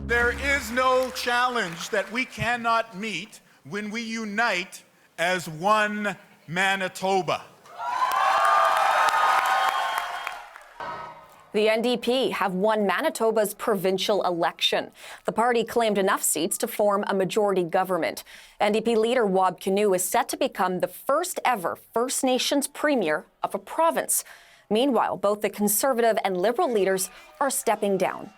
There is no challenge that we cannot meet when we unite as one Manitoba. The NDP have won Manitoba's provincial election. The party claimed enough seats to form a majority government. NDP leader Wab Kinew is set to become the first ever First Nations premier of a province. Meanwhile, both the Conservative and Liberal leaders are stepping down.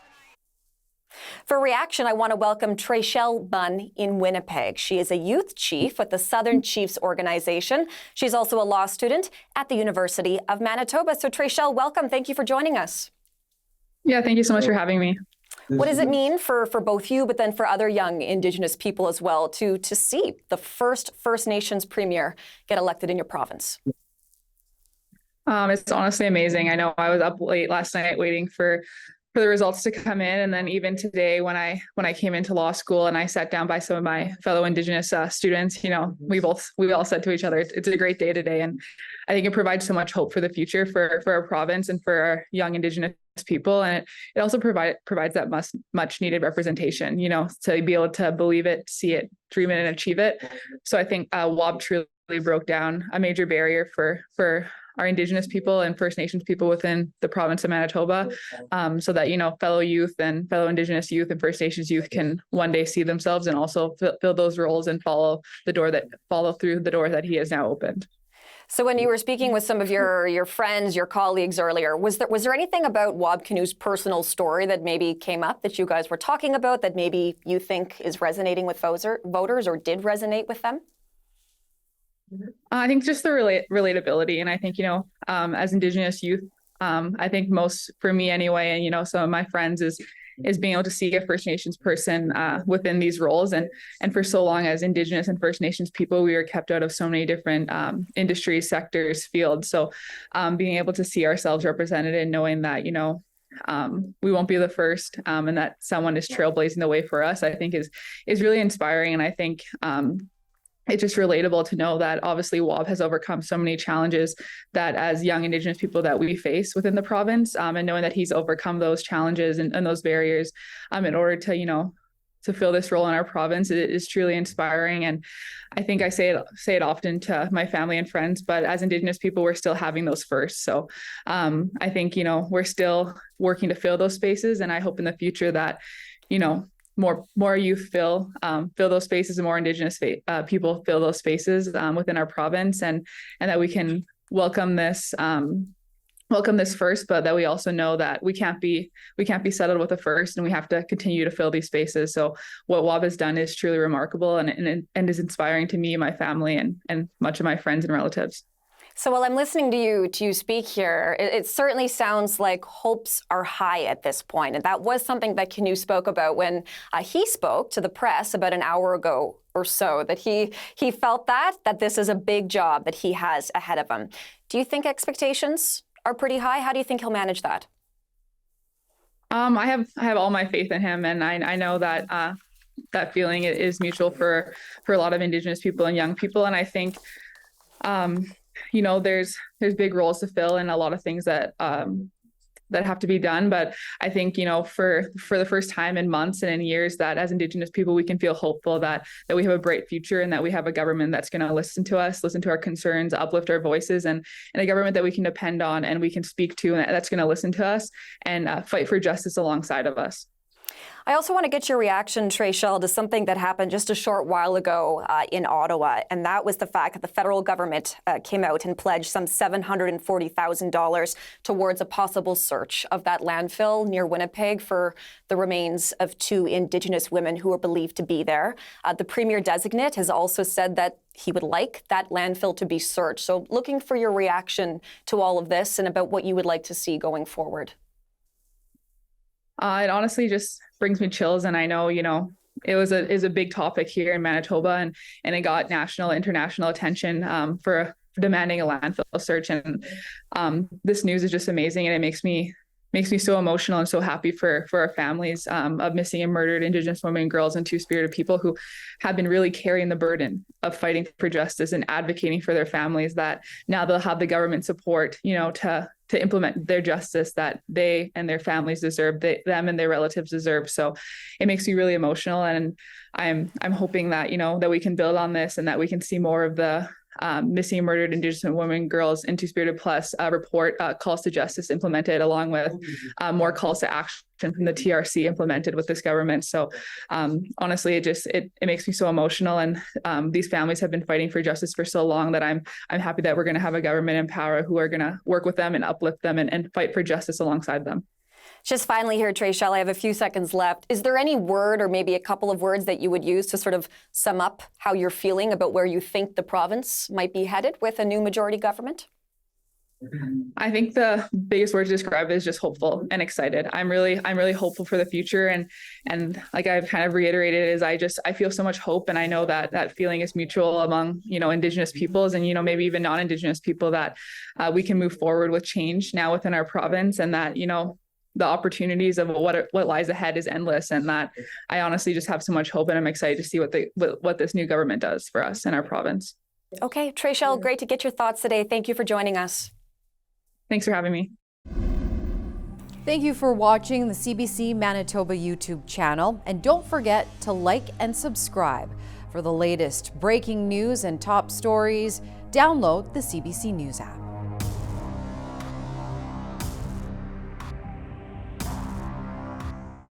For reaction, I want to welcome Tréchelle Bunn in Winnipeg. She is a youth chief with the Southern Chiefs organization. She's also a law student at the University of Manitoba. So Tréchelle, welcome. Thank you for joining us. Yeah, thank you so much for having me. What does it mean for both you, but then for other young Indigenous people as well, to see the first First Nations premier get elected in your province? It's honestly amazing. I know I was up late last night waiting for the results to come in. And then even today, when I came into law school and I sat down by some of my fellow Indigenous students, you know, we all said to each other, it's a great day today. And I think it provides so much hope for the future for our province and for our young Indigenous people. And it also provides that much needed representation, you know, to be able to believe it, see it, dream it, and achieve it. So I think WAB truly broke down a major barrier for our Indigenous people and First Nations people within the province of Manitoba, so that, you know, fellow youth and fellow Indigenous youth and First Nations youth can one day see themselves and also fill those roles and follow through the door that he has now opened. So when you were speaking with some of your friends, your colleagues earlier, was there anything about Wab Kinew's personal story that maybe came up that you guys were talking about that maybe you think is resonating with voters or did resonate with them? I think just the relatability. And I think, you know, as Indigenous youth, I think most for me anyway, and, you know, some of my friends is being able to see a First Nations person within these roles. And for so long as Indigenous and First Nations people, we were kept out of so many different industries, sectors, fields. So being able to see ourselves represented and knowing that, you know, we won't be the first and that someone is trailblazing the way for us, I think is really inspiring. And I think it's just relatable to know that obviously WAB has overcome so many challenges that as young Indigenous people that we face within the province, and knowing that he's overcome those challenges and those barriers in order to, you know, to fill this role in our province, it is truly inspiring. And I think I say it often to my family and friends, but as Indigenous people, we're still having those first. So I think, you know, we're still working to fill those spaces. And I hope in the future that, you know, more youth fill those spaces and more Indigenous people fill those spaces within our province, and that we can welcome this first, but that we also know that we can't be settled with a first, and we have to continue to fill these spaces. So what WAB has done is truly remarkable and is inspiring to me, my family, and much of my friends and relatives. So while I'm listening to you speak here, it certainly sounds like hopes are high at this point. And that was something that Kinew spoke about when he spoke to the press about an hour ago or so, that he felt that this is a big job that he has ahead of him. Do you think expectations are pretty high? How do you think he'll manage that? I have all my faith in him, and I know that that feeling is mutual for a lot of Indigenous people and young people. And I think you know, there's big roles to fill and a lot of things that have to be done. But I think, you know, for the first time in months and in years, that as Indigenous people, we can feel hopeful that we have a bright future and that we have a government that's going to listen to us, listen to our concerns, uplift our voices, and a government that we can depend on and we can speak to, and that's going to listen to us and fight for justice alongside of us. I also want to get your reaction, Tréchelle, to something that happened just a short while ago in Ottawa, and that was the fact that the federal government came out and pledged some $740,000 towards a possible search of that landfill near Winnipeg for the remains of 2 Indigenous women who are believed to be there. The Premier designate has also said that he would like that landfill to be searched. So looking for your reaction to all of this and about what you would like to see going forward. It honestly just brings me chills. And I know, you know, is a big topic here in Manitoba, and it got national, international attention for demanding a landfill search. And this news is just amazing. And it makes me so emotional and so happy for our families of missing and murdered Indigenous women and girls and Two-Spirited people who have been really carrying the burden of fighting for justice and advocating for their families, that now they'll have the government support, you know, to to implement their justice that they and their families deserve, them and their relatives deserve. So it makes me really emotional, and I'm hoping that, you know, that we can build on this and that we can see more of the missing and murdered Indigenous women, girls in Two-Spirited Plus report calls to justice implemented, along with more calls to action from the TRC implemented with this government. So honestly, it makes me so emotional, and these families have been fighting for justice for so long that I'm happy that we're going to have a government in power who are going to work with them and uplift them and fight for justice alongside them. Just finally here, Tréchelle, I have a few seconds left. Is there any word or maybe a couple of words that you would use to sort of sum up how you're feeling about where you think the province might be headed with a new majority government? I think the biggest word to describe it is just hopeful and excited. I'm really hopeful for the future, and like I've kind of reiterated, is I feel so much hope, and I know that that feeling is mutual among, you know, Indigenous peoples and, you know, maybe even non-Indigenous people, that we can move forward with change now within our province, and that, you know, the opportunities of what lies ahead is endless, and that I honestly just have so much hope, and I'm excited to see what this new government does for us in our province. Okay, Tréchelle, great to get your thoughts today. Thank you for joining us. Thanks for having me. Thank you for watching the CBC Manitoba YouTube channel, and don't forget to like and subscribe. For the latest breaking news and top stories, download the CBC News app.